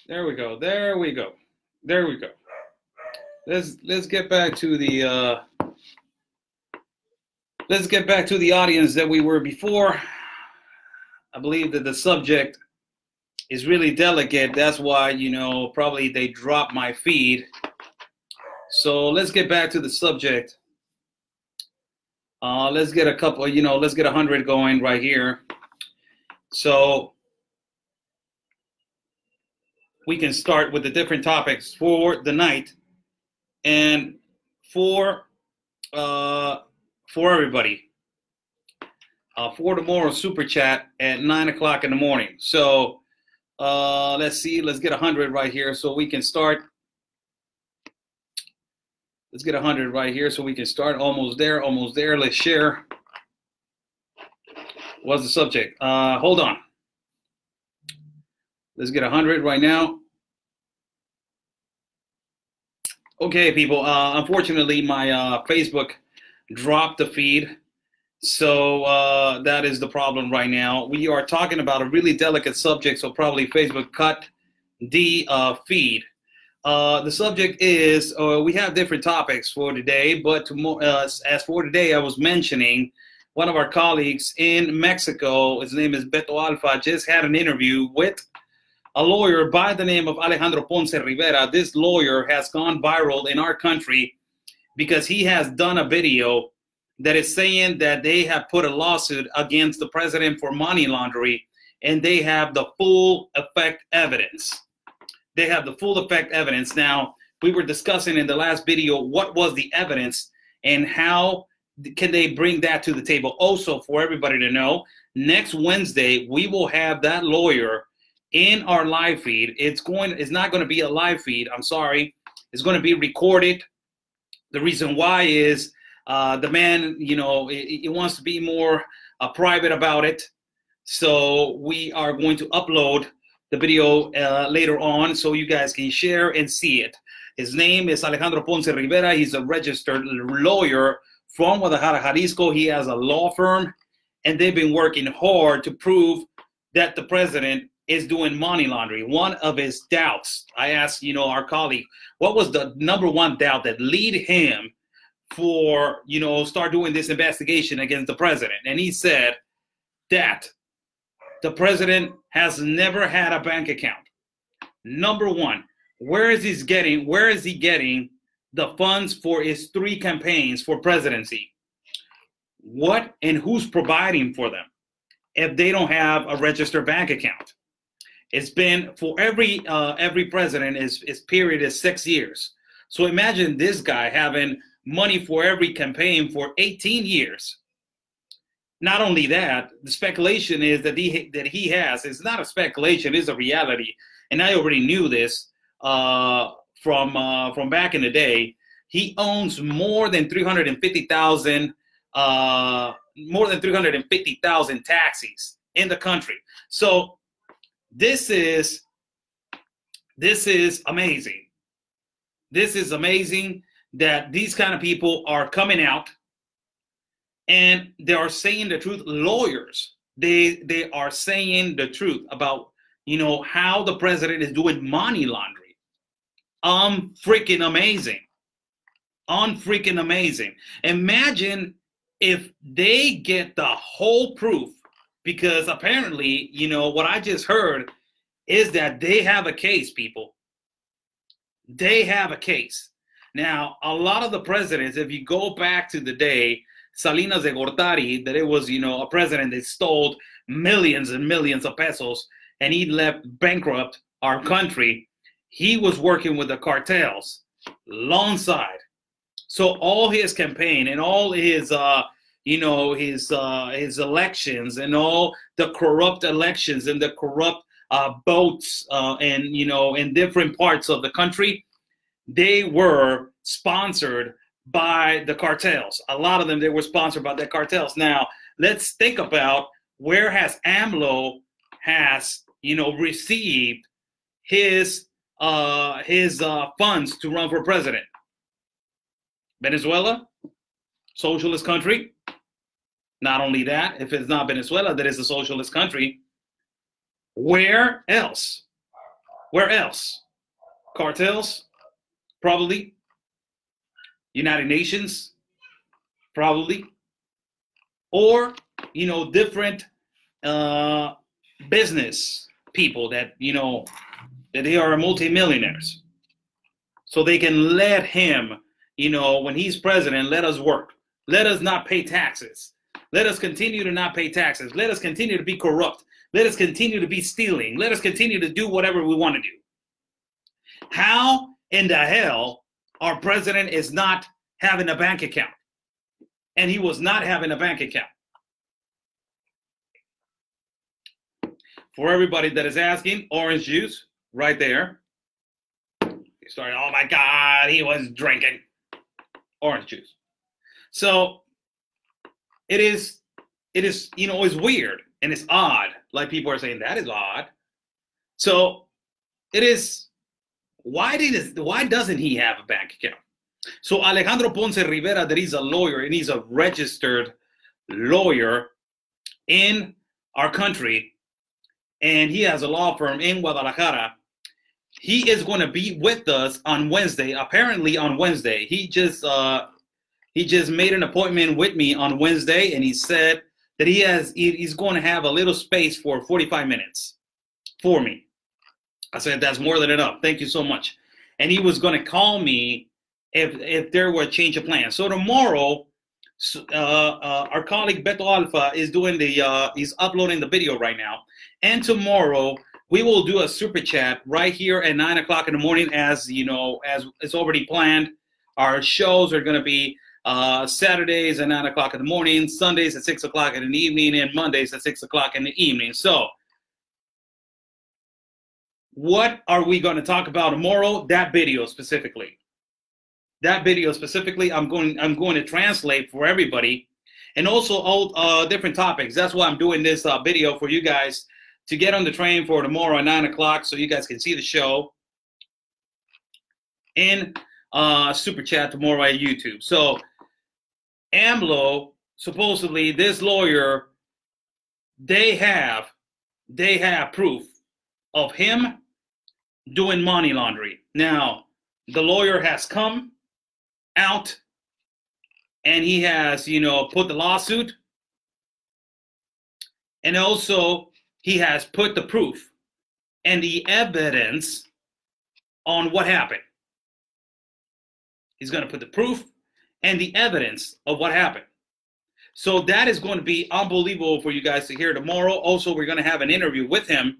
There we go. There we go. There we go. Let's get back to the audience that we were before. I believe that the subject is really delicate. That's why, probably they dropped my feed. So let's get back to the subject. Let's get a couple, let's get 100 going right here. So we can start with the different topics for the night and for everybody. For tomorrow's super chat at 9 o'clock in the morning. So let's see, let's get 100 right here so we can start. Let's get 100 right here so we can start. Almost there, almost there. Let's share. What's the subject? Hold on. Let's get 100 right now. Okay, people. Unfortunately, my Facebook dropped the feed. So that is the problem right now. We are talking about a really delicate subject, so probably Facebook cut the feed. The subject is, we have different topics for today, but as for today, I was mentioning one of our colleagues in Mexico, his name is Beto Alfa, just had an interview with a lawyer by the name of Alejandro Ponce Rivera. This lawyer has gone viral in our country because he has done a video that is saying that they have put a lawsuit against the president for money laundering, and they have the full effect evidence. They have the full effect evidence. Now, we were discussing in the last video what was the evidence and how can they bring that to the table. Also, for everybody to know, next Wednesday, we will have that lawyer in our live feed. It's not going to be a live feed. I'm sorry. It's going to be recorded. The reason why is the man, he wants to be more private about it. So we are going to upload the video later on so you guys can share and see it. His name is Alejandro Ponce Rivera. He's a registered lawyer from Guadalajara, Jalisco. He has a law firm, and they've been working hard to prove that the president is doing money laundering. One of his doubts, I asked, our colleague, what was the number one doubt that lead him for, start doing this investigation against the president? And he said that the president has never had a bank account. Number one, where is he getting the funds for his 3 campaigns for presidency? What and who's providing for them if they don't have a registered bank account? It's been for every president, his period is 6 years. So imagine this guy having money for every campaign for 18 years. Not only that, the speculation is that he has, it's not a speculation, it's a reality. And I already knew this from back in the day. He owns more than 350,000 taxis in the country. So this is amazing. This is amazing that these kind of people are coming out and they are saying the truth. Lawyers, they are saying the truth about, how the president is doing money laundering. Freaking amazing. Unfreaking amazing. Imagine if they get the whole proof, because apparently, what I just heard is that they have a case, people. They have a case. Now, a lot of the presidents, if you go back to the day, Salinas de Gortari, that it was, a president that stole millions and millions of pesos and he left bankrupt our country. He was working with the cartels alongside. So all his campaign and all his, his elections and all the corrupt elections and the corrupt votes and, in different parts of the country, they were sponsored by the cartels. A lot of them, they were sponsored by the cartels. Now, let's think about where has AMLO received his funds to run for president. Venezuela, socialist country. Not only that, if it's not Venezuela, that is a socialist country. Where else? Where else? Cartels? Probably. United Nations? Probably. Or, you know, different business people that, you know, that they are multimillionaires. So they can let him, you know, when he's president, let us work. Let us not pay taxes. Let us continue to not pay taxes. Let us continue to be corrupt. Let us continue to be stealing. Let us continue to do whatever we want to do. How in the hell our president is not having a bank account? And he was not having a bank account. For everybody that is asking, orange juice right there. You started, oh my God, he was drinking orange juice. So it is, you know, it's weird and it's odd. Like people are saying, that is odd. So it is, why doesn't he have a bank account? So Alejandro Ponce Rivera, that he's a lawyer and he's a registered lawyer in our country, and he has a law firm in Guadalajara. He is going to be with us on Wednesday. Apparently on Wednesday, he just made an appointment with me on Wednesday, and he said that he's going to have a little space for 45 minutes for me. I said, that's more than enough. Thank you so much. And he was going to call me if there were a change of plans. So tomorrow, our colleague Beto Alfa is doing he's uploading the video right now. And tomorrow we will do a super chat right here at 9 o'clock in the morning, as you know, as it's already planned. Our shows are going to be Saturdays at 9 o'clock in the morning, Sundays at 6 o'clock in the evening, and Mondays at 6 o'clock in the evening. So what are we going to talk about tomorrow? That video specifically. That video specifically, I'm going to translate for everybody, and also all different topics. That's why I'm doing this video for you guys to get on the train for tomorrow at 9 o'clock, so you guys can see the show in super chat tomorrow at YouTube. So AMLO, supposedly this lawyer, they have proof of him doing money laundering. Now the lawyer has come out and he has, you know, put the lawsuit, and also he has put the proof and the evidence on what happened. He's going to put the proof and the evidence of what happened. So that is going to be unbelievable for you guys to hear tomorrow. Also, we're going to have an interview with him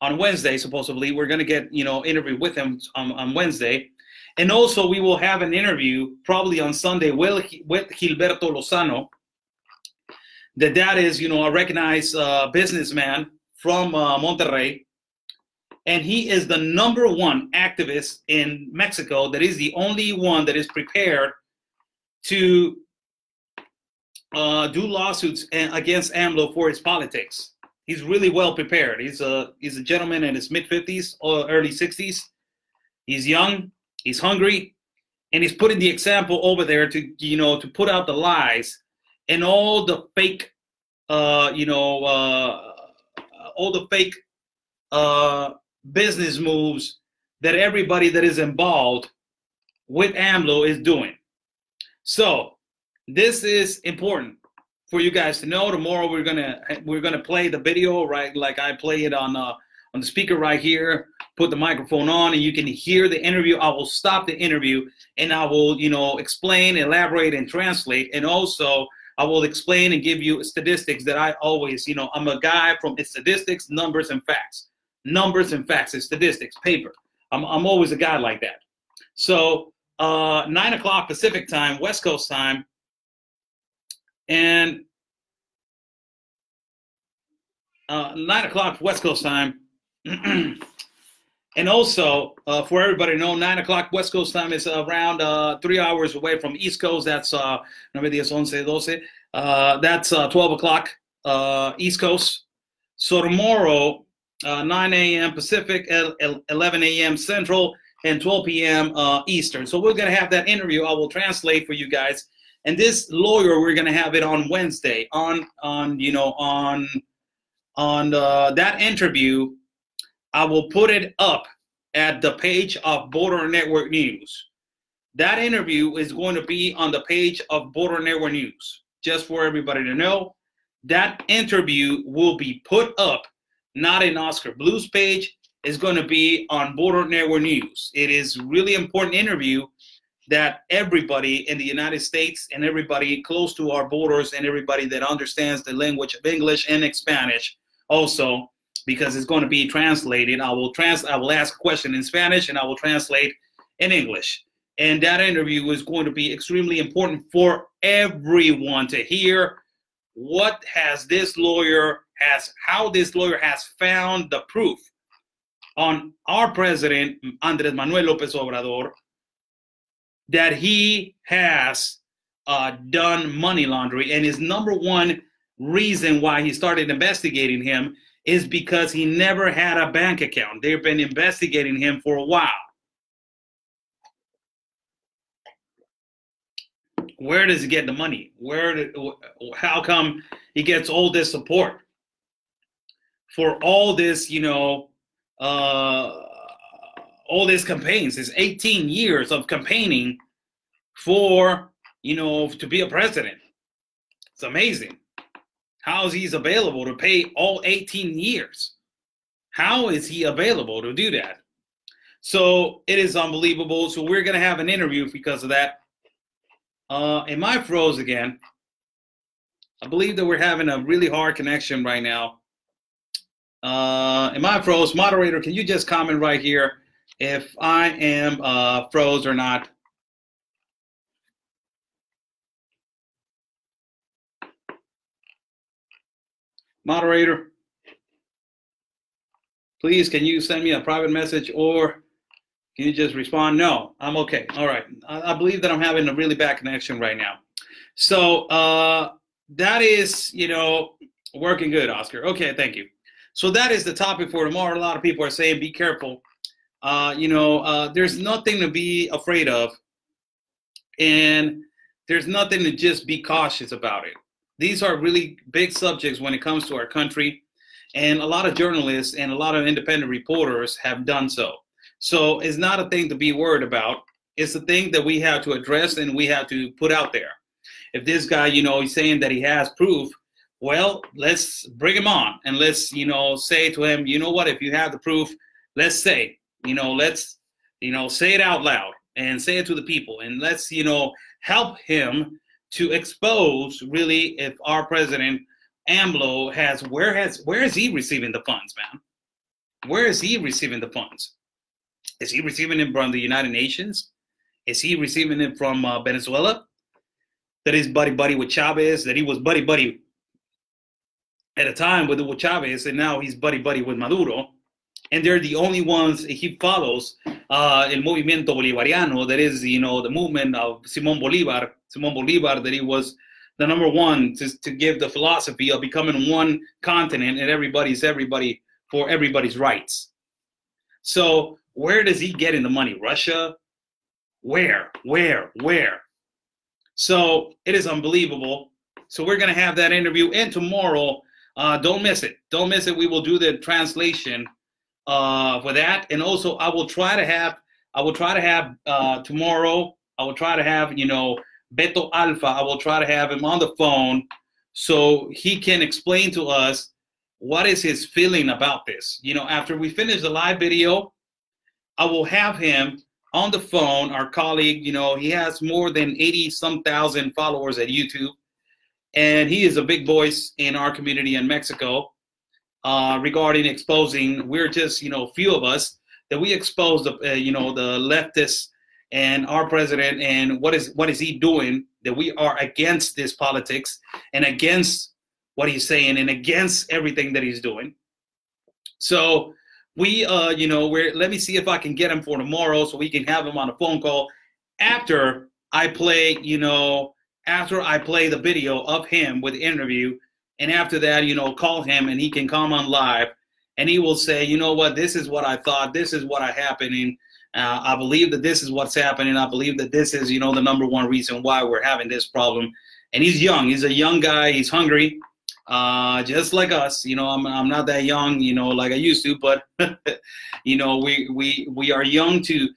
on Wednesday. Supposedly we're going to get, you know, interview with him on Wednesday. And also we will have an interview probably on Sunday with Gilberto Lozano. That is, you know, a recognized businessman from Monterrey. And he is the #1 activist in Mexico that is the only one that is prepared to do lawsuits against AMLO for his politics. He's really well prepared. He's a gentleman in his mid-50s or early 60s. He's young, he's hungry, and he's putting the example over there to, you know, to put out the lies and all the fake, all the fake business moves that everybody that is involved with AMLO is doing. So this is important for you guys to know. Tomorrow we're gonna play the video, right, like I play it on the speaker right here. Put the microphone on and you can hear the interview. I will stop the interview and I will, you know, explain, elaborate, and translate. And also I will explain and give you statistics that I always, you know, I'm a guy from statistics, numbers, and facts. Numbers and facts and statistics, paper. I'm always a guy like that. So 9 o'clock Pacific time, West Coast time, and 9 o'clock West Coast time. And also, for everybody to know, 9 o'clock West Coast time is around 3 hours away from East Coast. That's 12 o'clock East Coast. So tomorrow, 9 a.m. Pacific, 11 a.m. Central, and 12 p.m. Eastern. So we're going to have that interview. I will translate for you guys. And this lawyer, we're gonna have it on Wednesday. On that interview, I will put it up at the page of Border Network News. That interview is going to be on the page of Border Network News. Just for everybody to know, that interview will be put up, not in Oscar Blue's page. It's going to be on Border Network News. It is a really important interview that everybody in the United States and everybody close to our borders and everybody that understands the language of English and Spanish also, because it's going to be translated. I will ask a question in Spanish and I will translate in English. And that interview is going to be extremely important for everyone to hear what has this lawyer how this lawyer has found the proof on our president, Andrés Manuel López Obrador, that he has done money laundering. And his number one reason why he started investigating him is because he never had a bank account. They've been investigating him for a while. Where does he get the money? How come he gets all this support for all this, all these campaigns? It's 18 years of campaigning for, to be a president. It's amazing. How is he available to pay all 18 years? How is he available to do that? So it is unbelievable. So we're going to have an interview because of that. Am I froze again? I believe that we're having a really hard connection right now. Am I froze? Moderator, can you just comment right here if I am froze or not? Moderator, please, can you send me a private message or can you just respond? No, I'm okay. All right. I believe that I'm having a really bad connection right now. So that is, working good, Oscar. Okay, thank you. So that is the topic for tomorrow. A lot of people are saying, be careful. There's nothing to be afraid of. And there's nothing to just be cautious about it. These are really big subjects when it comes to our country. And a lot of journalists and a lot of independent reporters have done so. So it's not a thing to be worried about. It's a thing that we have to address and we have to put out there. If this guy, he's saying that he has proof, well, let's bring him on and let's, say to him, you know what, if you have the proof, let's say, let's, say it out loud and say it to the people and let's, help him to expose really if our president AMLO where is he receiving the funds, man? Where is he receiving the funds? Is he receiving it from the United Nations? Is he receiving it from Venezuela? That is buddy-buddy with Chavez, that he was buddy-buddy at a time with Chavez, and now he's buddy-buddy with Maduro. And they're the only ones he follows, el movimiento bolivariano, that is, the movement of Simón Bolívar, that he was the number one to give the philosophy of becoming one continent and everybody's everybody for everybody's rights. So where does he get in the money? Russia? Where? So it is unbelievable. So we're going to have that interview. And tomorrow, don't miss it. Don't miss it. We will do the translation for that. And also I will try to have tomorrow, I will try to have, Beto Alfa, I will try to have him on the phone so he can explain to us what is his feeling about this. After we finish the live video, I will have him on the phone, our colleague, he has more than 80-some thousand followers at YouTube. And he is a big voice in our community in Mexico regarding exposing, we're just, few of us, that we expose the, the leftists and our president and what is he doing, that we are against this politics and against what he's saying and against everything that he's doing. So we, let me see if I can get him for tomorrow so we can have him on a phone call after I play, after I play the video of him with the interview. And after that, call him and he can come on live and he will say, you know what, this is what I thought, this is what happened, and I believe that this is what's happening. I believe that this is, the number one reason why we're having this problem. And he's young. He's a young guy. He's hungry, just like us. I'm not that young, like I used to, but we are young to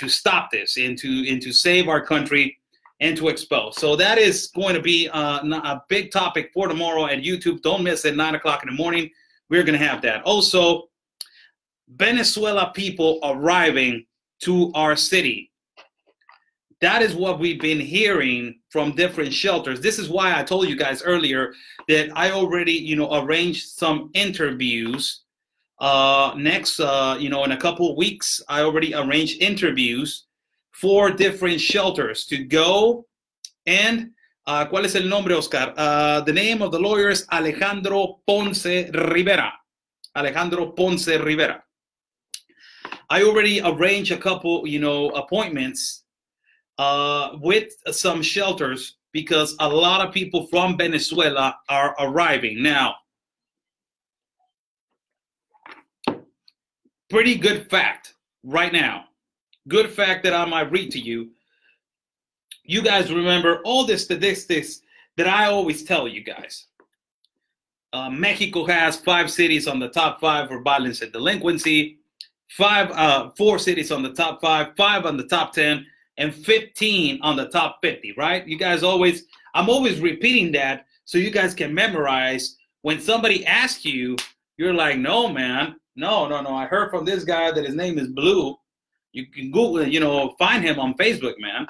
stop this and to save our country and to expel. So that is going to be a big topic for tomorrow at YouTube. Don't miss it, 9 o'clock in the morning. We're going to have that. Also, Venezuela people arriving to our city. That is what we've been hearing from different shelters. This is why I told you guys earlier that I already, arranged some interviews. Next, in a couple of weeks, I already arranged interviews for different shelters to go. And ¿cuál es el nombre, Oscar? The name of the lawyer is Alejandro Ponce Rivera. Alejandro Ponce Rivera. I already arranged a couple, appointments with some shelters because a lot of people from Venezuela are arriving now. Pretty good fact right now. Good fact that I might read to you. You guys remember all the statistics that I always tell you guys. Mexico has 5 cities on the top 5 for violence and delinquency. 4 cities on the top 5, 5 on the top 10, and 15 on the top 50, right? You guys I'm always repeating that so you guys can memorize. When somebody asks you, you're like, no, man, no. I heard from this guy that his name is Blue. You can Google, find him on Facebook, man.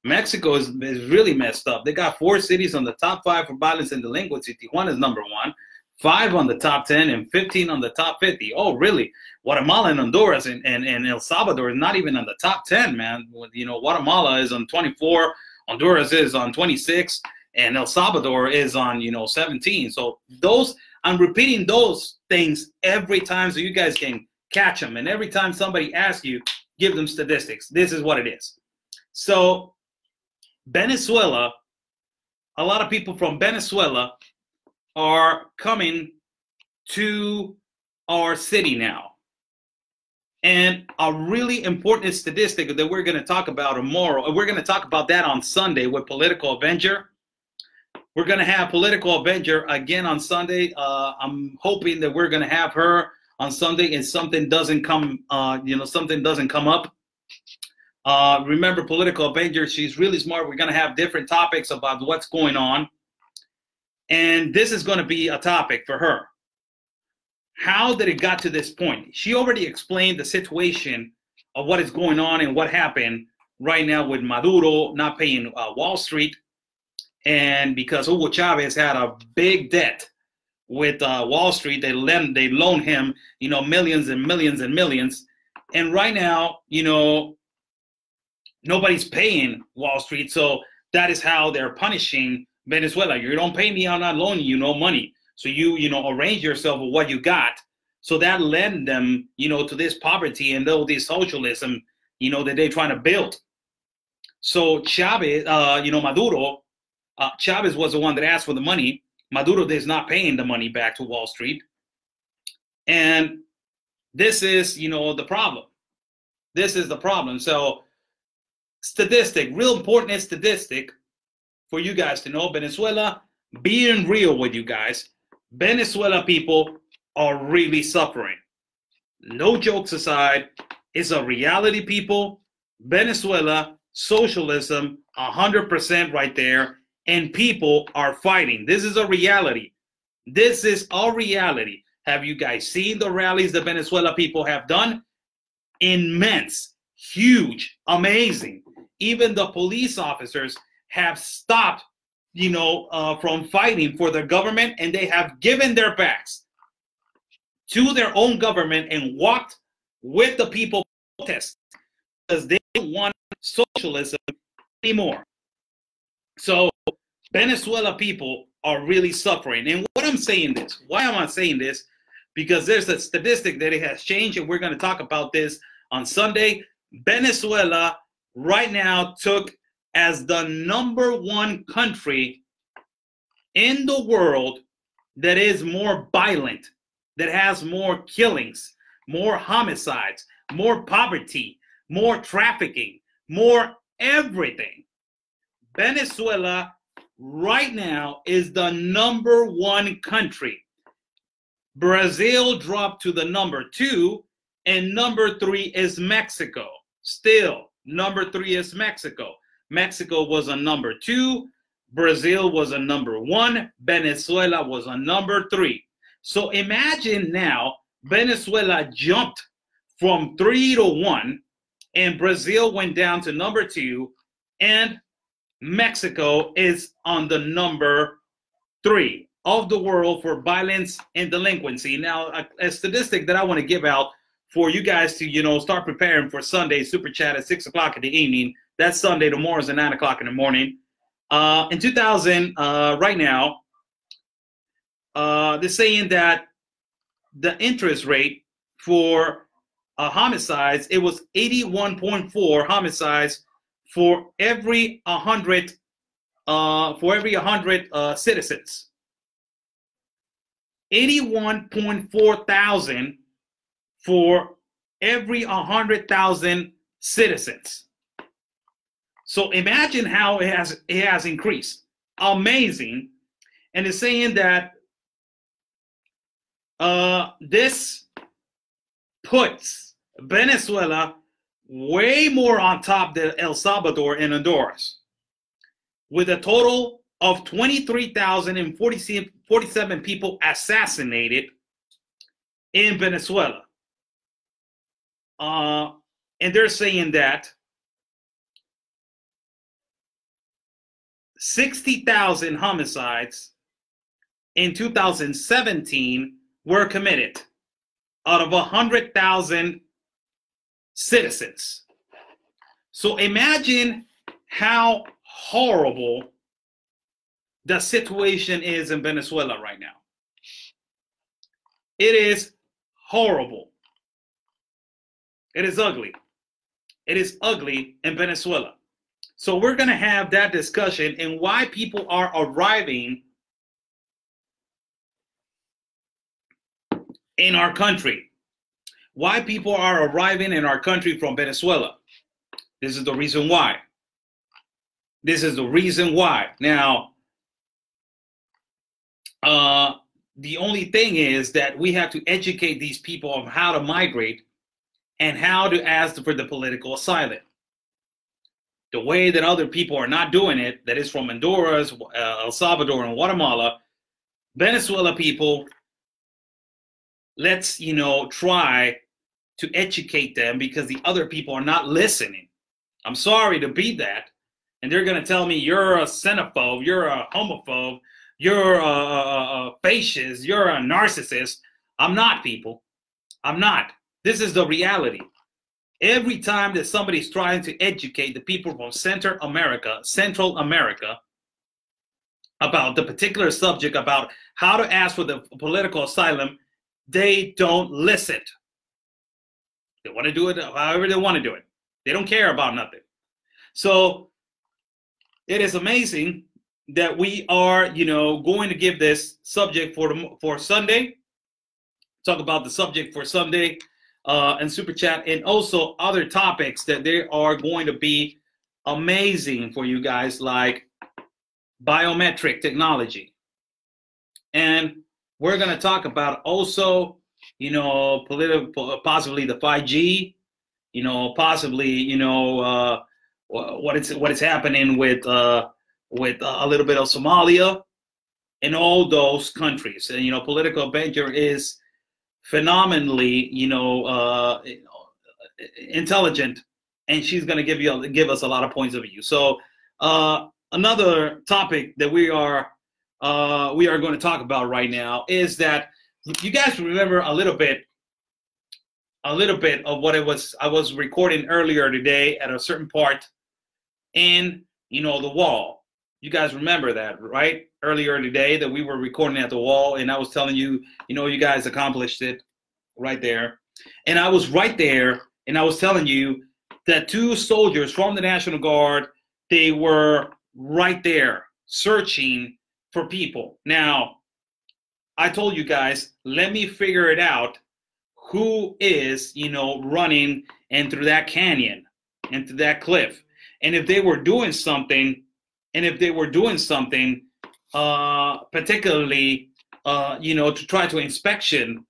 Mexico is really messed up. They got 4 cities on the top 5 for violence and delinquency. Tijuana is number 1. 5 on the top 10 and 15 on the top 50. Oh, really? Guatemala and Honduras and El Salvador is not even on the top 10, man. Guatemala is on 24, Honduras is on 26, and El Salvador is on, 17. So I'm repeating those things every time so you guys can catch them. And every time somebody asks you, give them statistics. This is what it is. So Venezuela, a lot of people from Venezuela are coming to our city now. And a really important statistic that we're going to talk about tomorrow, we're going to talk about that on Sunday with Political Avenger. We're going to have Political Avenger again on Sunday. I'm hoping that we're going to have her on Sunday and something doesn't come, something doesn't come up. Remember, Political Avenger, she's really smart. We're going to have different topics about what's going on. And this is going to be a topic for her. How did it got to this point? She already explained the situation of what is going on and what happened right now with Maduro not paying Wall Street. And because Hugo Chavez had a big debt with Wall Street, they loaned him, millions and millions and millions. And right now, nobody's paying Wall Street. So that is how they're punishing Venezuela. You don't pay me, I'm not loaning you no money. So you arrange yourself with what you got. So that led them, to this poverty and this socialism, that they're trying to build. So Chavez, Maduro, Chavez was the one that asked for the money. Maduro is not paying the money back to Wall Street. And this is, the problem. This is the problem. So statistic, real important statistic for you guys to know. Venezuela, being real with you guys, Venezuela people are really suffering. No jokes aside, it's a reality, people. Venezuela, socialism, 100% right there, and people are fighting. This is a reality. This is a reality. Have you guys seen the rallies the Venezuela people have done? Immense, huge, amazing. Even the police officers have stopped, from fighting for their government, and they have given their backs to their own government and walked with the people protest because they don't want socialism anymore. So Venezuela people are really suffering. And what I'm saying this, why am I saying this? Because there's a statistic that it has changed, and we're going to talk about this on Sunday. Venezuela right now took as the #1 country in the world that is more violent, that has more killings, more homicides, more poverty, more trafficking, more everything. Venezuela right now is the #1 country. Brazil dropped to the #2, and #3 is Mexico. Still, #3 is Mexico. Mexico was a #2. Brazil was a #1. Venezuela was a #3. So imagine now Venezuela jumped from 3 to 1, and Brazil went down to #2, and Mexico is on the #3 of the world for violence and delinquency. Now, a statistic that I want to give out for you guys to, start preparing for Sunday Super Chat at 6 o'clock in the evening. That's Sunday. Tomorrow is at 9 o'clock in the morning. In 2000, right now, they're saying that the interest rate for homicides, it was 81.4 homicides for every 100 citizens. 81.4 thousand for every 100,000 citizens. So imagine how it has increased. Amazing. And it's saying that this puts Venezuela way more on top than El Salvador and Honduras, with a total of 23,047 people assassinated in Venezuela. And they're saying that 60,000 homicides in 2017 were committed out of 100,000 citizens. So imagine how horrible the situation is in Venezuela right now. It is horrible. It is ugly. It is ugly in Venezuela. So we're going to have that discussion and why people are arriving in our country. Why people are arriving in our country from Venezuela. This is the reason why. This is the reason why. Now, the only thing is that we have to educate these people on how to migrate and how to ask for the political asylum. The way that other people are not doing it, that is from Honduras, El Salvador, and Guatemala, Venezuela people, let's, try to educate them, because the other people are not listening. I'm sorry to be that. And they're going to tell me you're a xenophobe, you're a homophobe, you're a fascist, you're a narcissist. I'm not, people. I'm not. This is the reality. Every time that somebody's trying to educate the people from Central America, about the particular subject, about how to ask for the political asylum, they don't listen. They want to do it however they want to do it. They don't care about nothing. So it is amazing that we are, going to give this subject for Sunday. Talk about the subject for Sunday and Super Chat, and also other topics that they are going to be amazing for you guys, like biometric technology. And we're going to talk about also, possibly the 5G, possibly, what is happening with a little bit of Somalia and all those countries. And, Political Banker is phenomenally, intelligent, and she's going to give us a lot of points of view. So another topic that we are going to talk about right now is that you guys remember a little bit of what I was recording earlier today at a certain part in, the wall. You guys remember that, right? Earlier today that we were recording at the wall, and I was telling you, you guys accomplished it right there. And I was right there, and I was telling you that 2 soldiers from the National Guard, they were right there searching for people. Now, I told you guys, let me figure it out who is, running and through that canyon and through that cliff. And if they were doing something, particularly, to try to inspection,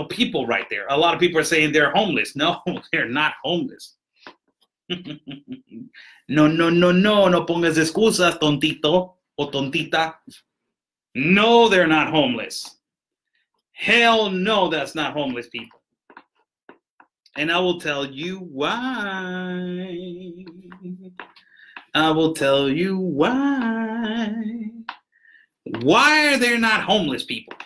people right there. A lot of people are saying they're homeless. No, they're not homeless. No pongas excusas, tontito o tontita. No, they're not homeless. Hell no, that's not homeless people. And I will tell you why. I will tell you why. Why are there not homeless people?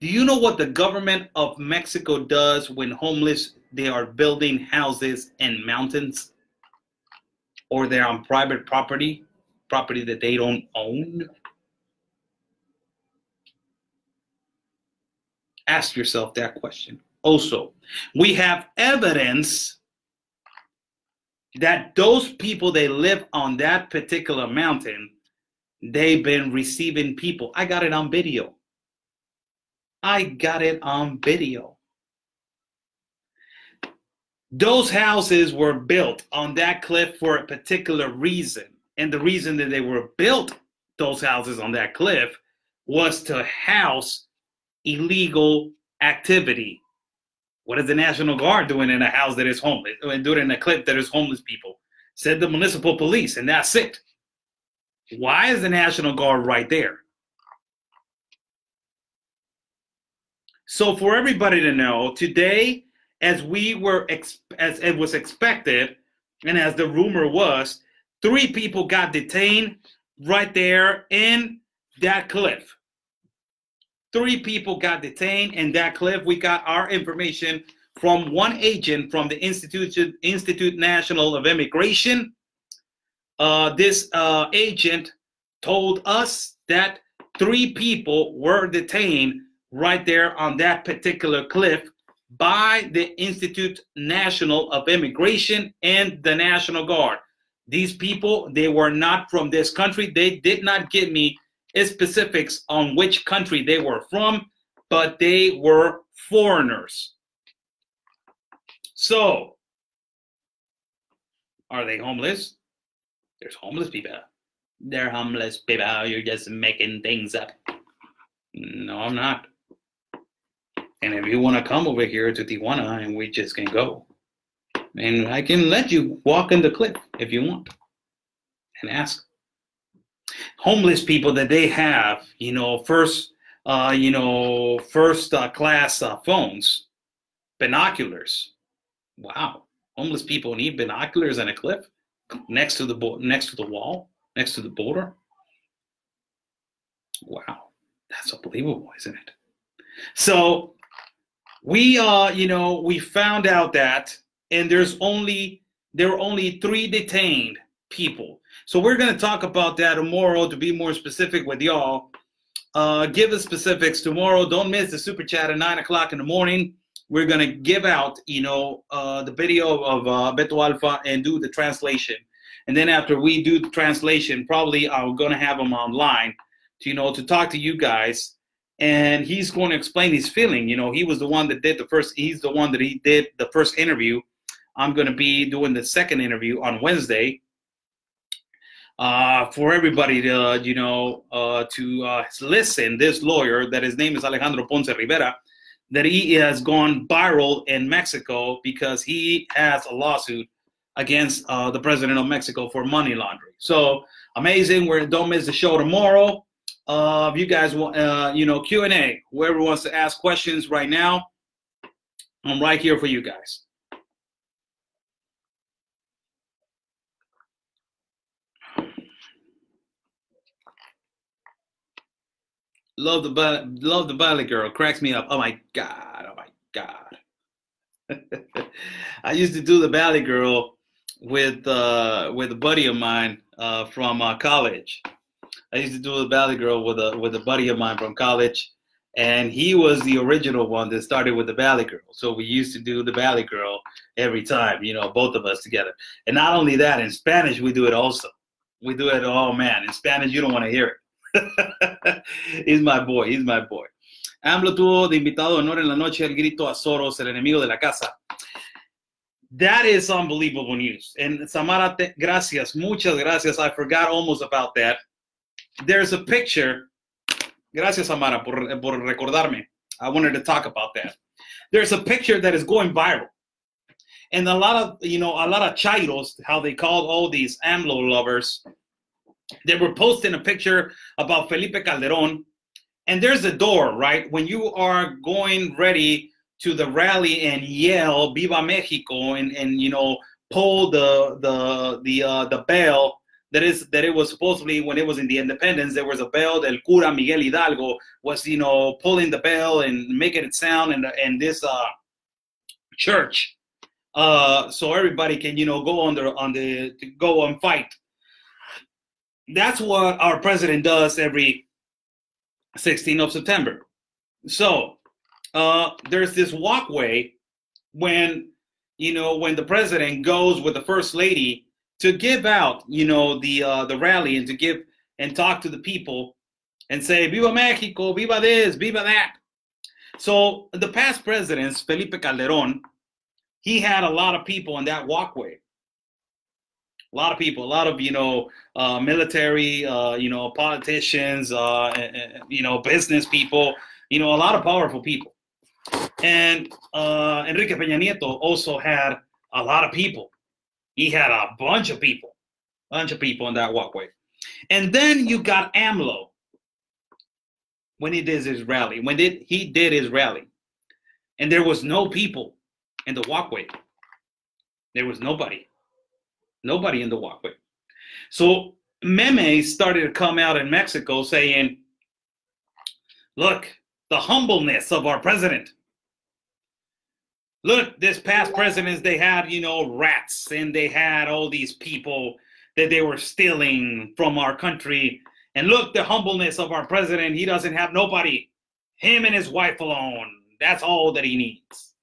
Do you know what the government of Mexico does when homeless, they are building houses in mountains? Or they're on private property that they don't own? Ask yourself that question. Also, we have evidence that those people, they live on that particular mountain, they've been receiving people. I got it on video. Those houses were built on that cliff for a particular reason. And the reason that they were built, those houses on that cliff, was to house illegal activity. What is the National Guard doing in a house that is homeless, doing in a cliff that is homeless people? Said the municipal police, and that's it. Why is the National Guard right there? So for everybody to know, today, as it was expected, and as the rumor was, 3 people got detained right there in that cliff. 3 people got detained in that cliff. We got our information from one agent from the Institute National of Immigration. This agent told us that 3 people were detained right there on that particular cliff by the Institute National of Immigration and the National Guard. These people, they were not from this country. They did not give me specifics on which country they were from, but they were foreigners. So, are they homeless? There's homeless people. They're homeless people. You're just making things up. No, I'm not. And if you want to come over here to Tijuana, and we just can go. And I can let you walk in the cliff if you want. And ask. Homeless people that they have, first class phones, binoculars. Wow, homeless people need binoculars and a cliff next to the wall, next to the border. Wow, that's unbelievable, isn't it? So we found out that, and there were only 3 detained people. So we're going to talk about that tomorrow to be more specific with y'all. Give the specifics tomorrow. Don't miss the super chat at 9 o'clock in the morning. We're going to give out, the video of Beto Alfa and do the translation. And then after we do the translation, probably I'm going to have him online to talk to you guys. And he's going to explain his feeling. He was the one that did he's the one that he did the first interview. I'm going to be doing the second interview on Wednesday. For everybody to listen, this lawyer, that his name is Alejandro Ponce Rivera, that he has gone viral in Mexico because he has a lawsuit against the president of Mexico for money laundering. So amazing. Don't miss the show tomorrow. If you guys want, Q&A, whoever wants to ask questions right now, I'm right here for you guys. Love the Valley Girl. Cracks me up. Oh my God. I used to do the Valley Girl with a buddy of mine from college. I used to do the Valley Girl with a buddy of mine from college, and he was the original one that started with the Valley Girl. So we used to do the Valley Girl every time, both of us together. And not only that, in Spanish we do it also. We do it. Oh man, in Spanish you don't want to hear it. He's my boy. He's my boy. AMLO tuvo de invitado de honor en la noche el grito a Soros, el enemigo de la casa. That is unbelievable news. And Samara, gracias, muchas gracias. I forgot almost about that. There's a picture. Gracias, Samara, por recordarme. I wanted to talk about that. There's a picture that is going viral. And a lot of chairos, how they call all these AMLO lovers, they were posting a picture about Felipe Calderón. And there's a door, right? When you are going ready to the rally and yell "Viva Mexico" and pull the bell that it was supposedly, when it was in the independence, there was a bell that El Cura Miguel Hidalgo was pulling the bell and making it sound in this church, so everybody can go and fight. That's what our president does every 16th of September. So there's this walkway when the president goes with the first lady to give out the rally and to give and talk to the people and say "Viva Mexico, viva this, viva that." So the past presidents, Felipe Calderón, he had a lot of people in that walkway. A lot of people, a lot of military, politicians, business people, a lot of powerful people. And Enrique Peña Nieto also had a lot of people. He had a bunch of people in that walkway. And then you got AMLO when he did his rally. He did his rally, and there was no people in the walkway. There was nobody in the walkway. So memes started to come out in Mexico saying, look, the humbleness of our president. Look, this past presidents, they had, rats, and they had all these people that they were stealing from our country. And look, the humbleness of our president, he doesn't have nobody, him and his wife alone. That's all that he needs.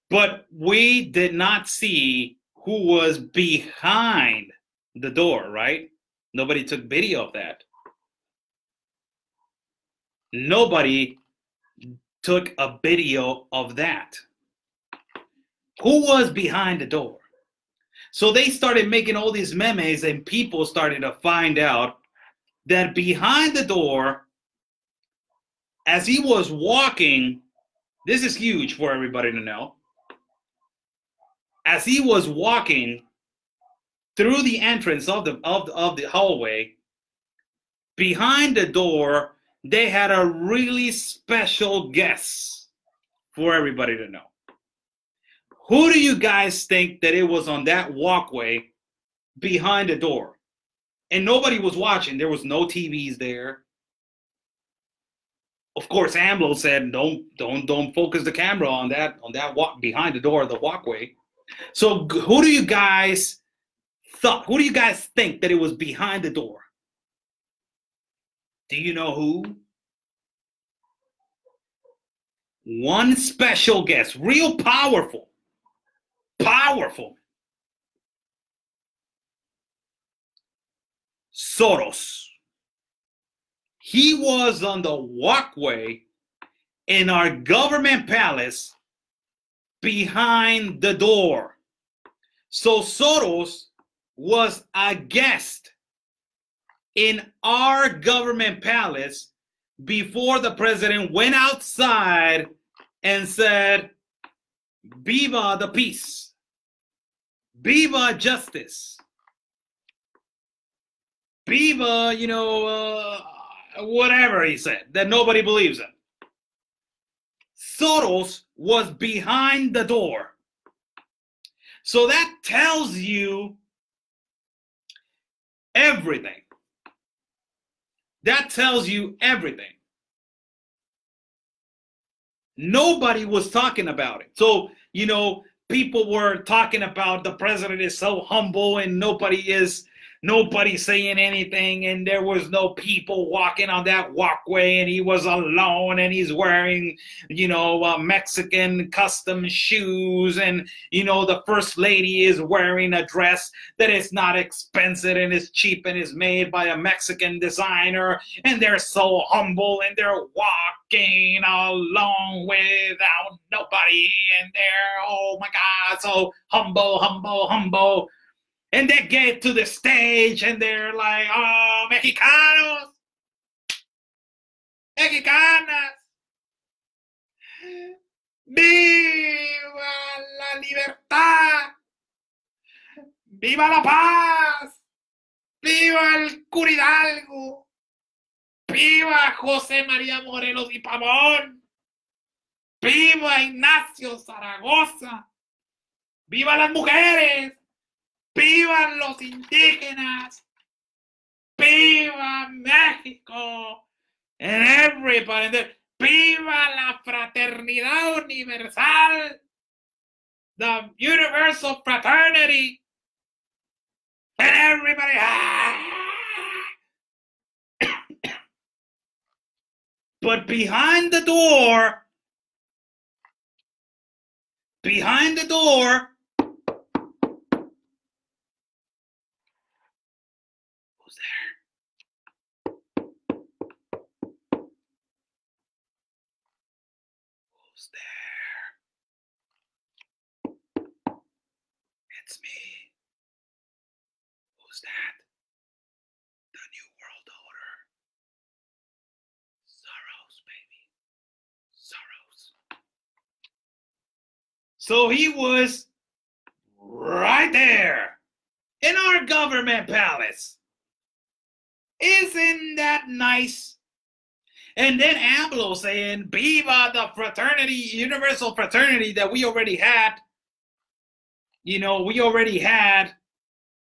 But we did not see who was behind the door, right? Nobody took video of that. Nobody took a video of that. Who was behind the door? So they started making all these memes, and people started to find out that behind the door, as he was walking, this is huge for everybody to know. As he was walking through the entrance of the hallway, behind the door, they had a really special guest for everybody to know. Who do you guys think that it was on that walkway behind the door? And nobody was watching. There was no TVs there. Of course, AMLO said, don't focus the camera on that walk behind the door of the walkway. So who do you guys think that it was behind the door? Do you know who? One special guest, real powerful. Soros. He was on the walkway in our government palace behind the door. So Soros was a guest in our government palace before the president went outside and said, "Viva the peace. Viva justice. Viva, whatever he said, that nobody believes in." Soros was behind the door. So that tells you everything. That tells you everything. Nobody was talking about it. So, people were talking about the president is so humble and nobody is nobody saying anything, and there was no people walking on that walkway, and he was alone, and he's wearing, Mexican custom shoes, and, the first lady is wearing a dress that is not expensive and is cheap and is made by a Mexican designer, and they're so humble, and they're walking along without nobody, and they're, oh my God, so humble, humble, humble. And they get to the stage and they're like, oh, Mexicanos, Mexicanas, viva la libertad, viva la paz, viva el Cura Hidalgo, viva José María Morelos y Pavón, viva Ignacio Zaragoza, viva las mujeres, ¡vivan los indígenas! ¡Viva México! And everybody there, ¡viva la fraternidad universal! The universal fraternity! And everybody, But behind the door, it's me. Who's that? The New World Order. Soros, baby. Soros. So he was right there in our government palace. Isn't that nice? And then AMLO saying, viva the fraternity, universal fraternity that we already had. We already had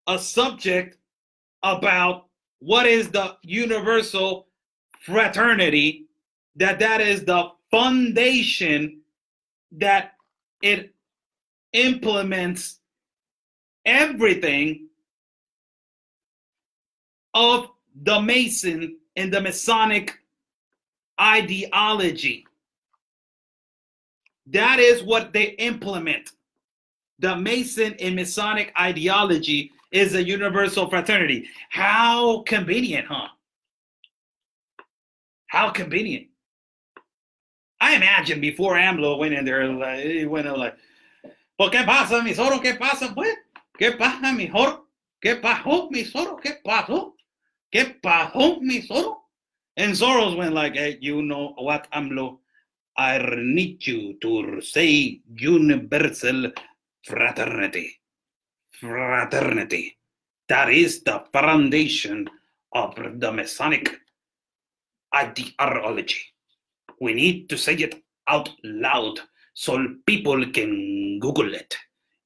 a subject about what is the universal fraternity, that is the foundation that it implements everything of the Mason and the Masonic ideology. That is what they implement. The Mason and Masonic ideology is a universal fraternity. How convenient, huh? How convenient. I imagine before AMLO went in there, he went in like, "Pues qué pasa, mi Zoro? ¿Qué pasa, pues? ¿Qué pasa, mi Zoro? ¿Qué pasó, mi Zoro? ¿Qué pasó? ¿Qué pasó, mi Zoro?" And Soros went like, "Hey, you know what, AMLO? I need you to say universal fraternity. Fraternity. That is the foundation of the Masonic ideology. We need to say it out loud so people can Google it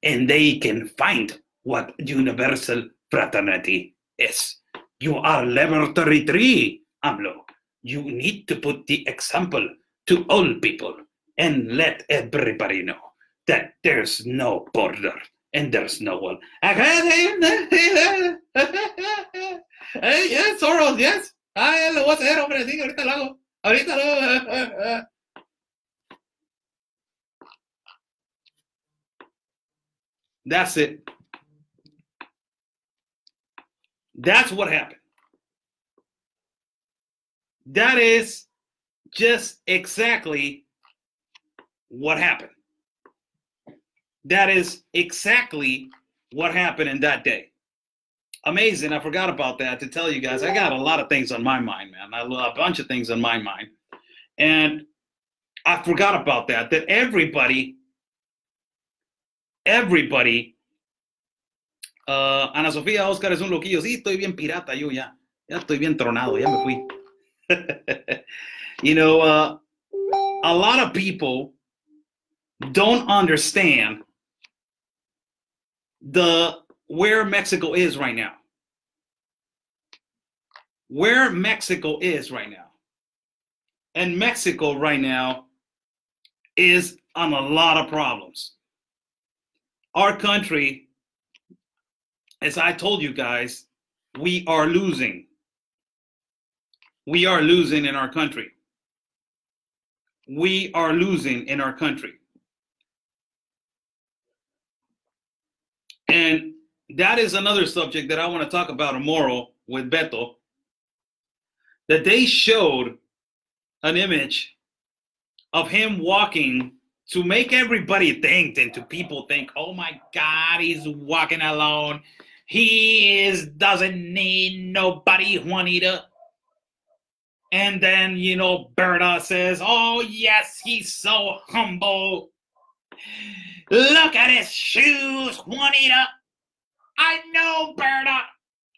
and they can find what universal fraternity is. You are Laboratory 3, AMLO. You need to put the example to all people and let everybody know that there's no border and there's no wall." Yes, Soros, yes. Lo voy a hacer, hombre, sí, ahorita lo hago. Ahorita lo hago. That's it. That's what happened. That is just exactly what happened. That is exactly what happened in that day. Amazing. I forgot about that to tell you guys. I got a lot of things on my mind, man. A bunch of things on my mind. And I forgot about that everybody, Ana Sofía, Oscar es un loquillo. Sí, estoy bien pirata yo ya. Ya estoy bien tronado, ya me fui. A lot of people don't understand where Mexico is right now. Where Mexico is right now. And Mexico right now is on a lot of problems. Our country, as I told you guys, we are losing. We are losing in our country. We are losing in our country. And that is another subject that I want to talk about tomorrow with Beto. That they showed an image of him walking to make everybody think, and to people think, oh my God, he's walking alone. He doesn't need nobody, Juanita. And then, you know, Berta says, oh yes, he's so humble. Look at his shoes, Juanita. I know, Berta.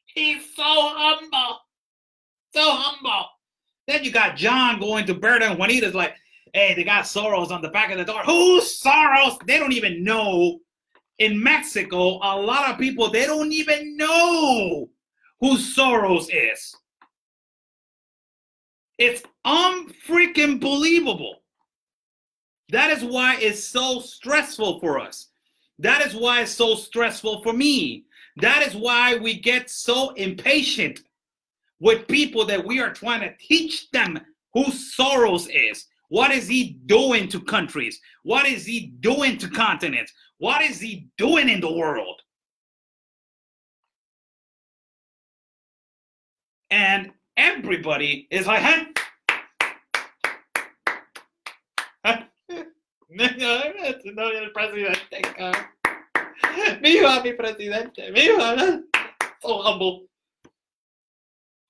He's so humble. So humble. Then you got John going to Berta, and Juanita's like, hey, they got Soros on the back of the door. Who's Soros? They don't even know. In Mexico, a lot of people, they don't even know who Soros is. It's unfreaking believable. That is why it's so stressful for us. That is why it's so stressful for me. That is why we get so impatient with people that we are trying to teach them who Soros is. What is he doing to countries? What is he doing to continents? What is he doing in the world? And everybody is like, huh? Viva mi presidente. Viva. So humble.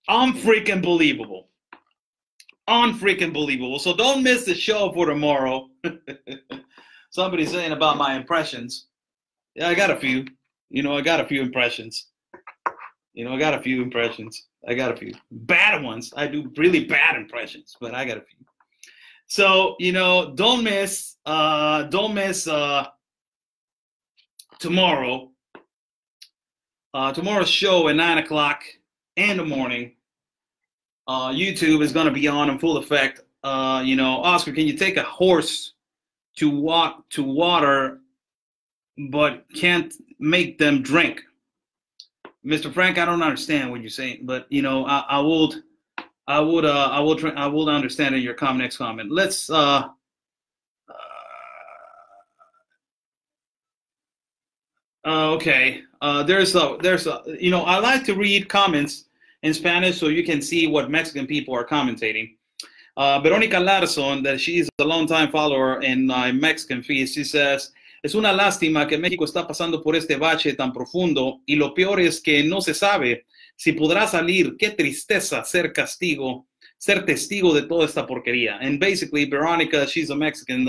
Unfreaking believable. Unfreaking believable. So don't miss the show for tomorrow. Somebody's saying about my impressions. Yeah, I got a few. You know, I got a few impressions. I got a few impressions. I got a few bad ones. I do really bad impressions, but I got a few. So, you know, don't miss tomorrow. Tomorrow's show at 9 o'clock in the morning. YouTube is going to be on in full effect. You know, Oscar, can you take a horse to water, but can't make them drink? Mr. Frank, I don't understand what you're saying, but you know, I would understand in your next comment. Let's okay. There's a you know, I like to read comments in Spanish so you can see what Mexican people are commentating. Veronica Larson, that she is a long-time follower in my Mexican feed, she says, es una lástima que México está pasando por este bache tan profundo y lo peor es que no se sabe si podrá salir. Qué tristeza ser testigo de toda esta porquería. And basically, Veronica, she's a Mexican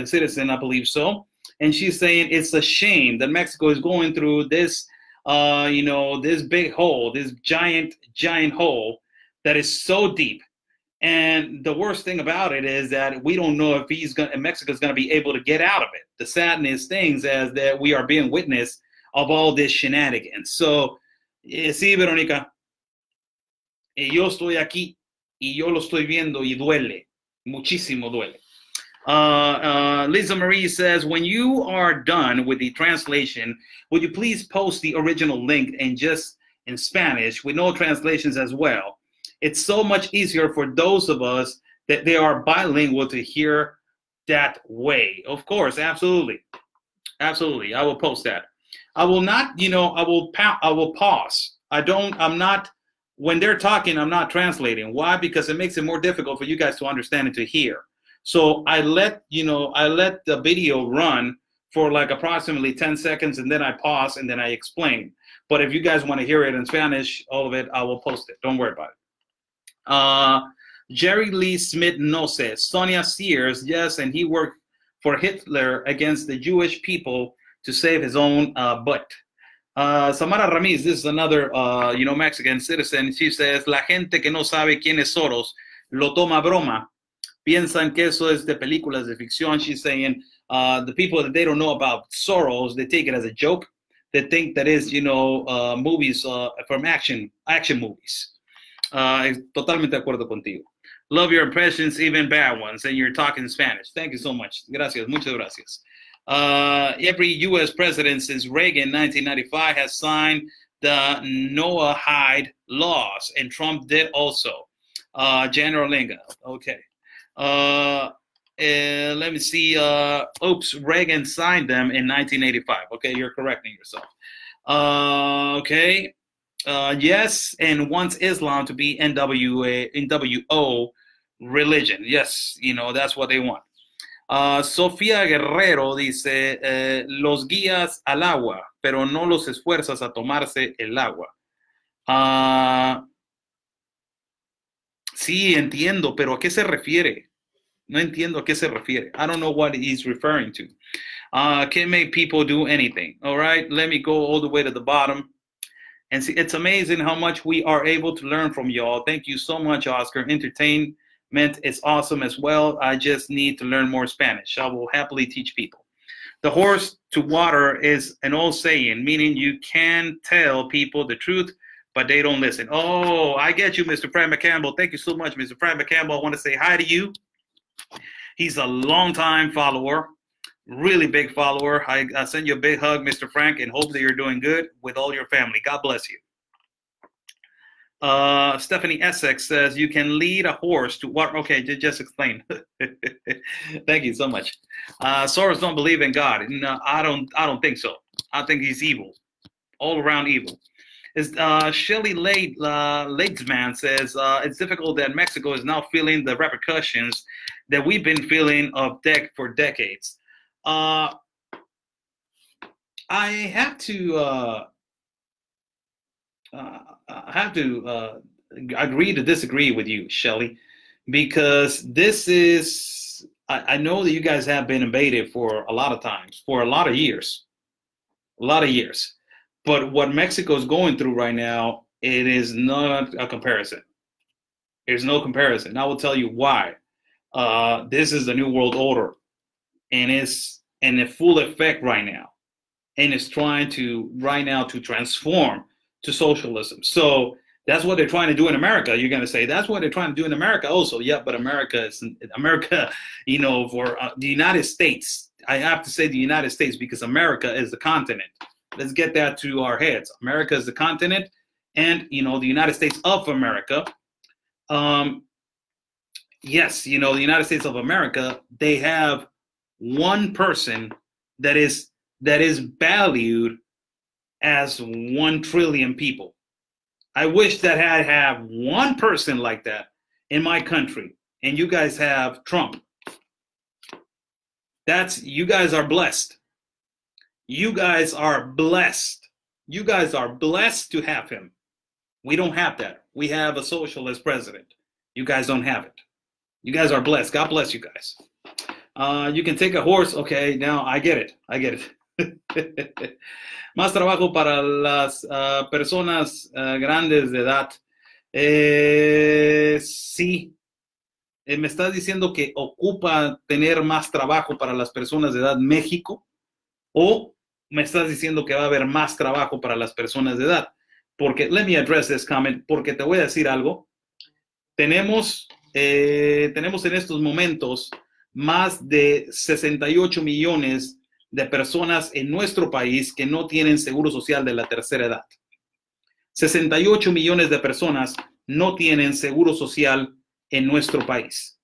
citizen, I believe so. And she's saying it's a shame that Mexico is going through this, you know, this big hole, this giant hole that is so deep. And the worst thing about it is that we don't know if Mexico's going to be able to get out of it. The sadness things is that we are being witness of all this shenanigans. So, sí, Verónica, yo estoy aquí y yo lo estoy viendo y duele, muchísimo duele. Lisa Marie says, when you are done with the translation, would you please post the original link and just in Spanish with no translations as well? It's so much easier for those of us that they are bilingual to hear that way. Of course, absolutely. Absolutely. I will post that. I will not, you know, I will pause. I'm not, when they're talking, I'm not translating. Why? Because it makes it more difficult for you guys to understand and to hear. So I let the video run for like approximately 10 seconds and then I pause and then I explain. But if you guys want to hear it in Spanish, all of it, I will post it. Don't worry about it. Jerry Lee Smith no says, Sonia Sears, yes, and he worked for Hitler against the Jewish people to save his own butt. Samara Ramirez, this is another, you know, Mexican citizen. She says, la gente que no sabe quién es Soros lo toma broma. Piensan que eso es de películas de ficción. She's saying the people that they don't know about Soros, they take it as a joke. They think that is, you know, movies from action movies. Totalmente de acuerdo contigo. Love your impressions, even bad ones, and you're talking Spanish. Thank you so much. Gracias, muchas gracias. Every U.S. president since Reagan, 1995, has signed the Noahide laws, and Trump did also. General Linga, okay. Let me see. Oops, Reagan signed them in 1985. Okay, you're correcting yourself. Okay. Yes, and wants Islam to be NWO religion. Yes, you know, that's what they want. Sofía Guerrero dice, los guías al agua, pero no los esfuerzas a tomarse el agua. Sí, entiendo, pero ¿a qué se refiere? No entiendo a qué se refiere. I don't know what he's referring to. Can make people do anything. All right, let me go all the way to the bottom. And see, it's amazing how much we are able to learn from y'all. Thank you so much, Oscar. Entertainment is awesome as well. I just need to learn more Spanish. I will happily teach people. The horse to water is an old saying, meaning you can tell people the truth, but they don't listen. Oh, I get you, Mr. Frank McCampbell. Thank you so much, Mr. Frank McCampbell. I want to say hi to you. He's a longtime follower. Really big follower. I send you a big hug, Mr. Frank, and hope that you're doing good with all your family. God bless you. Stephanie Essex says you can lead a horse to water. Okay, just explain. Thank you so much. Soros don't believe in God. No, I don't think so. I think he's evil, all around evil. Shelley Ladesman says it's difficult that Mexico is now feeling the repercussions that we've been feeling for decades. I have to agree to disagree with you, Shelley, because this is, I know that you guys have been invaded for a lot of times, for a lot of years. But what Mexico is going through right now, it is not a comparison. There's no comparison. I will tell you why. This is the New World Order, and it's in full effect right now, and it's trying to transform to socialism. So that's what they're trying to do in America. You're going to say that's what they're trying to do in America also. Yeah, but America, you know, for the United States, I have to say the United States because America is the continent. Let's get that to our heads. America is the continent, and, you know, the United States of America. Yes, you know, the United States of America, they have one person that is valued as 1 trillion people. I wish that I have one person like that in my country, and you guys have Trump. You guys are blessed. You guys are blessed. You guys are blessed to have him. We don't have that. We have a socialist president. You guys don't have it. You guys are blessed. God bless you guys. You can take a horse. Okay, now I get it. Más trabajo para las personas grandes de edad. Sí. ¿Me estás diciendo que ocupa tener más trabajo para las personas de edad México? ¿O me estás diciendo que va a haber más trabajo para las personas de edad? Porque, let me address this comment, porque te voy a decir algo. Tenemos en estos momentos más de 68 millones de personas en nuestro país que no tienen seguro social de la tercera edad. 68 millones de personas no tienen seguro social en nuestro país.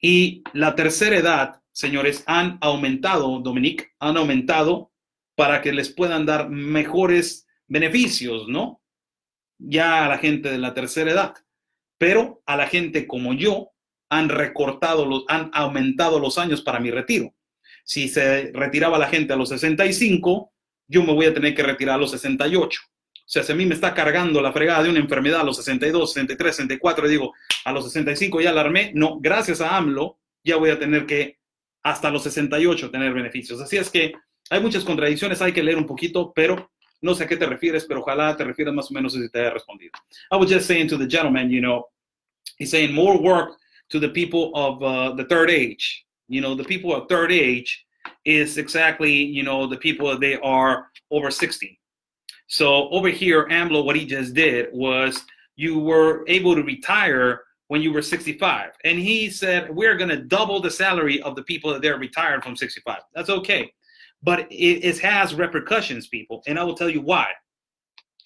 Y la tercera edad, señores, han aumentado, Dominique, han aumentado para que les puedan dar mejores beneficios, ¿no? Ya a la gente de la tercera edad. Pero a la gente como yo han aumentado los años para mi retiro. Si se retiraba la gente a los 65, yo me voy a tener que retirar a los 68. O sea, si a mí me está cargando la fregada de una enfermedad a los 62, 63, 64, digo, a los 65 ya la armé. No, gracias a AMLO, ya voy a tener que hasta los 68 tener beneficios. Así es que hay muchas contradicciones, hay que leer un poquito, pero no sé a qué te refieres, pero ojalá te refieras más o menos si te haya respondido. I was just saying to the gentleman, you know, he's saying more work to the people of the third age. You know, the people of third age is exactly, you know, the people that they are over 60. So over here, AMLO, what he just did was you were able to retire when you were 65. And he said, we're going to double the salary of the people that they're retired from 65. That's okay. But it has repercussions, people. And I will tell you why.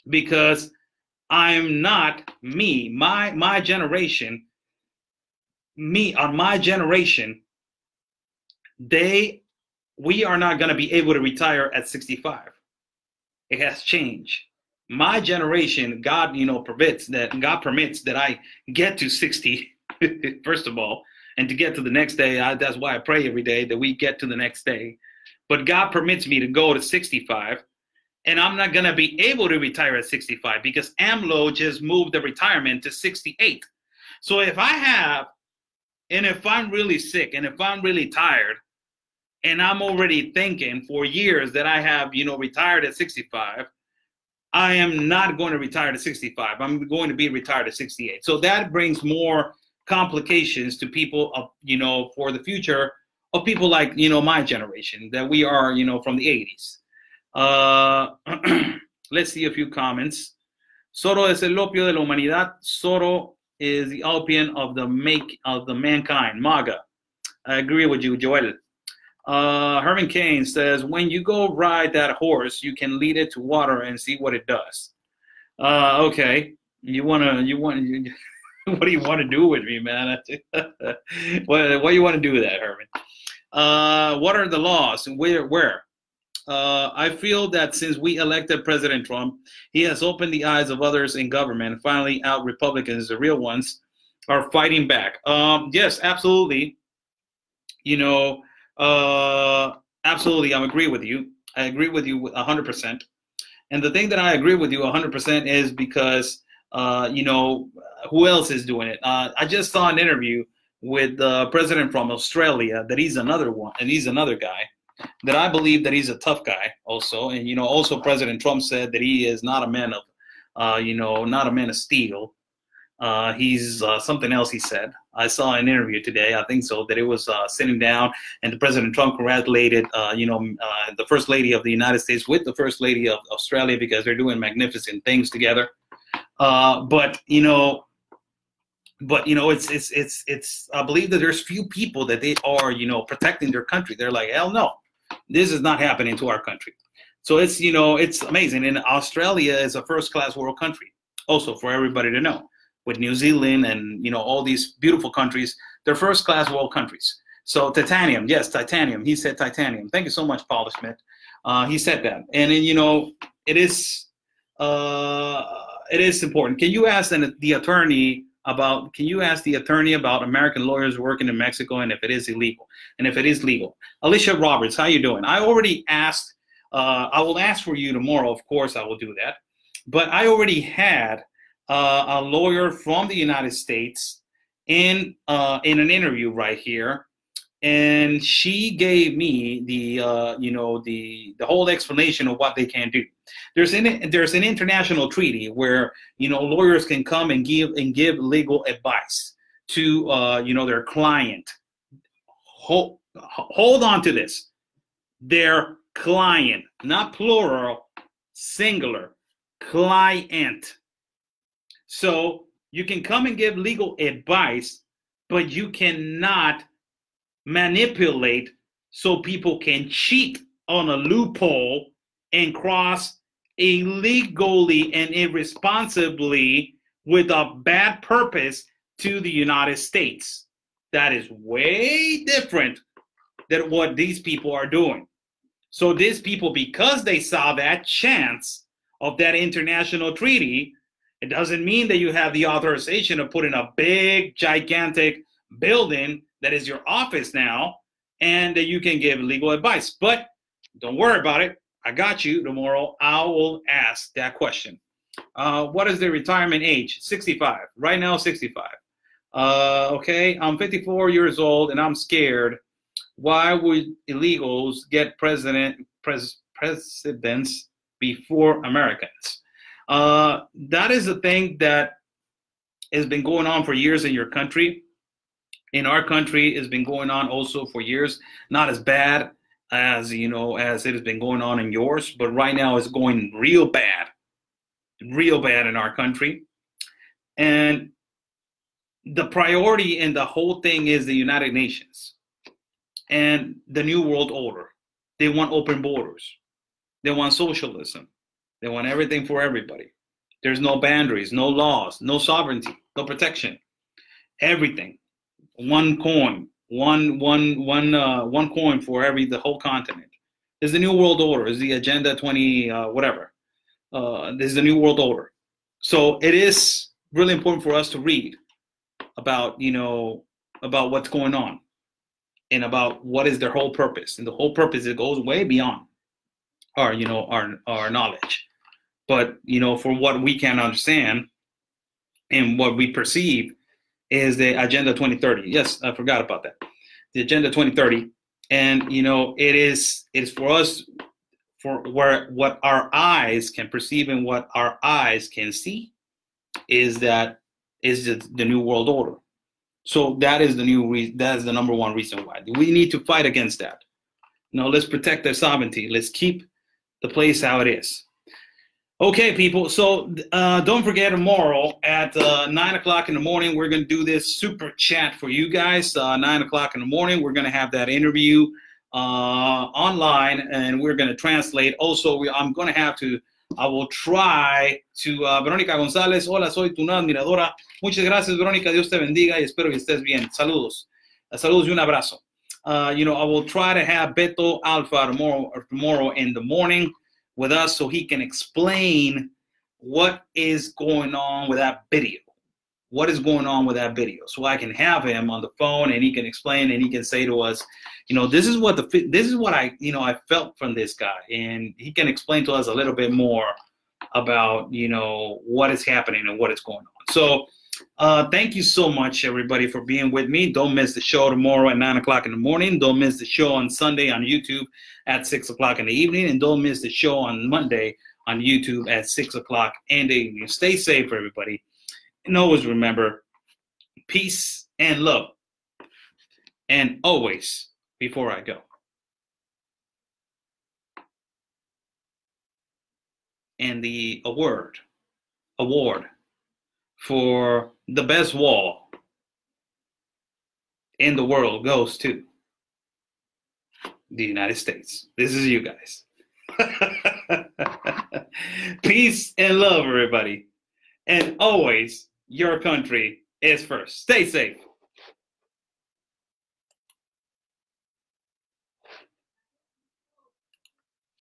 because I'm not me, my generation, on my generation, we are not going to be able to retire at 65. It has changed. My generation, God, permits that I get to 60, first of all, and to get to the next day. That's why I pray every day that we get to the next day. But God permits me to go to 65, and I'm not going to be able to retire at 65 because AMLO just moved the retirement to 68. So if I'm really sick and if I'm really tired, and I'm already thinking for years that I have, retired at 65, I am not going to retire to 65. I'm going to be retired at 68. So that brings more complications to people, for the future of people like, my generation, that we are, from the 80s. Let's see a few comments. Soto es el opio de la humanidad. Soto is the opium of the mankind. MAGA. I agree with you, Joel. Herman Cain says, when you go ride that horse, you can lead it to water and see what it does. Okay. What do you want to do with me, man? what do you want to do with that, Herman? What are the laws and where? I feel that since we elected President Trump, he has opened the eyes of others in government. Finally, out Republicans, the real ones, are fighting back. Yes, absolutely. Absolutely, I agree with you. I agree with you 100%. And the thing that I agree with you 100% is because, who else is doing it? I just saw an interview with the president from Australia, that he's another one, and he's another guy that I believe that he's a tough guy also. And, also President Trump said that he is not a man of, not a man of steel. He's something else he said. I saw an interview today, I think so, that it was sitting down and the President Trump congratulated, the First Lady of the United States with the First Lady of Australia because they're doing magnificent things together. But it's I believe that there's few people that they are, protecting their country. They're like, hell no, this is not happening to our country. So it's, it's amazing. And Australia is a first-class world country, also for everybody to know. With New Zealand and, all these beautiful countries, they're first-class world countries. So titanium, yes, titanium. He said titanium. Thank you so much, Paul Schmidt. He said that. And then, it is important. Can you ask the attorney about American lawyers working in Mexico and if it is illegal and if it is legal? Alicia Roberts, how you doing? I already asked. I will ask for you tomorrow. Of course, I will do that. But I already had a lawyer from the United States in an interview right here, and she gave me the whole explanation of what they can do. There's an international treaty where lawyers can come and give legal advice to their client. Hold on to this. Their client, not plural, singular, client. So you can come and give legal advice, but you cannot manipulate so people can cheat on a loophole and cross illegally and irresponsibly with a bad purpose to the United States. That is way different than what these people are doing. So these people, because they saw that chance of that international treaty, it doesn't mean that you have the authorization to put in a big, gigantic building that is your office now and that you can give legal advice. But don't worry about it. I got you. Tomorrow I will ask that question. What is the retirement age? 65. Right now, 65. Okay, I'm 54 years old and I'm scared. Why would illegals get presidents before Americans? That is a thing that has been going on for years in your country. In our country, it's been going on also for years. Not as bad as as it has been going on in yours, but right now it's going real bad in our country. And the priority in the whole thing is the United Nations and the New World Order. They want open borders. They want socialism. They want everything for everybody. There's no boundaries, no laws, no sovereignty, no protection. Everything. One coin, one coin for the whole continent. This is the New World Order. Is the Agenda 20 whatever. This is the New World Order. So it is really important for us to read about, about what's going on and about what is their whole purpose. And the whole purpose, it goes way beyond our knowledge. But, for what we can understand and what we perceive is the Agenda 2030. Yes, I forgot about that. The Agenda 2030. And, it is for us, for what our eyes can perceive and what our eyes can see is the New World Order. So that is that is the number one reason why we need to fight against that. Let's protect their sovereignty. Let's keep the place how it is. Okay, people. So don't forget, tomorrow at 9 o'clock in the morning, we're going to do this super chat for you guys. 9 o'clock in the morning, we're going to have that interview online, and we're going to translate. Also, I will try to, Verónica González, hola, soy tu nueva admiradora. Muchas gracias, Verónica. Dios te bendiga y espero que estés bien. Saludos. Saludos y un abrazo. I will try to have Beto Alfa tomorrow in the morning with us so he can explain what is going on with that video. What is going on with that video? So I can have him on the phone and he can explain and he can say to us, this is what I felt from this guy, and he can explain to us a little bit more about what is happening and what is going on. So thank you so much, everybody, for being with me. Don't miss the show tomorrow at 9 o'clock in the morning. Don't miss the show on Sunday on YouTube at 6 o'clock in the evening, and don't miss the show on Monday on YouTube at 6 o'clock in the evening. Stay safe, everybody. And always remember, peace and love. And always, before I go. And the award for the best wall in the world goes to the United States. This is you guys. Peace and love, everybody. And always, your country is first. Stay safe.